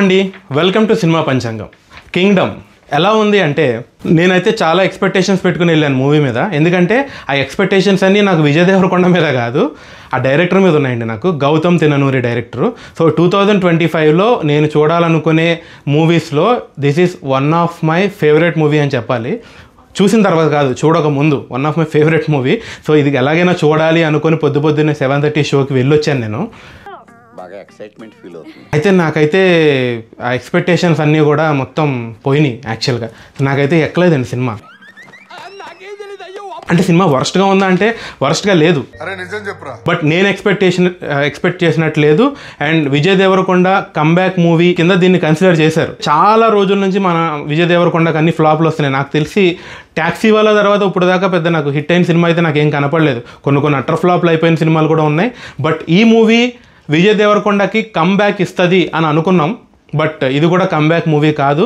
అండి, welcome to cinema పంచాంగం. Kingdom ఎలా ఉంది అంటే, నేనైతే చాలా ఎక్స్పెక్టేషన్స్ పెట్టుకుని వెళ్ళాను మూవీ మీద. ఎందుకంటే ఆ ఎక్స్పెక్టేషన్స్ అన్నీ నాకు విజయ్ దేవరకొండ మీద కాదు, ఆ డైరెక్టర్ మీద ఉన్నాయండి. నాకు గౌతమ్ తిన్ననూరి డైరెక్టరు. సో 2025లో నేను చూడాలనుకునే మూవీస్లో this is one of my favourite movie అని చెప్పాలి. చూసిన తర్వాత కాదు, చూడక ముందు one of my favourite movie. So ఇది ఎలాగైనా చూడాలి అనుకుని పొద్దున్నే 7:30 షోకి వెళ్ళొచ్చాను నేను. బాగా ఎక్సైట్మెంట్ ఫీల్ అవుతుంది. అయితే నాకైతే ఆ ఎక్స్పెక్టేషన్స్ అన్నీ కూడా మొత్తం పోయినాయి. యాక్చువల్గా నాకైతే ఎక్కలేదండి సినిమా. అంటే సినిమా వర్స్ట్గా ఉందా అంటే వర్స్ట్గా లేదు, బట్ నేను ఎక్స్పెక్ట్ చేసినట్టు లేదు. And Vijay Deverakonda comeback movie కింద దీన్ని కన్సిడర్ చేశారు. చాలా రోజుల నుంచి మన విజయ్ దేవరకొండకి అన్ని ఫ్లాప్లు వస్తున్నాయి. నాకు తెలిసి ట్యాక్సీ వాళ్ళ తర్వాత ఇప్పుడు దాకా పెద్ద నాకు హిట్ అయిన సినిమా అయితే నాకు ఏం కనపడలేదు. కొన్ని అటర్ ఫ్లాప్లు అయిపోయిన సినిమాలు కూడా ఉన్నాయి. బట్ ఈ మూవీ విజయ్ దేవరకొండకి కంబ్యాక్ ఇస్తుంది అని అనుకున్నాం. బట్ ఇది కూడా కంబ్యాక్ మూవీ కాదు.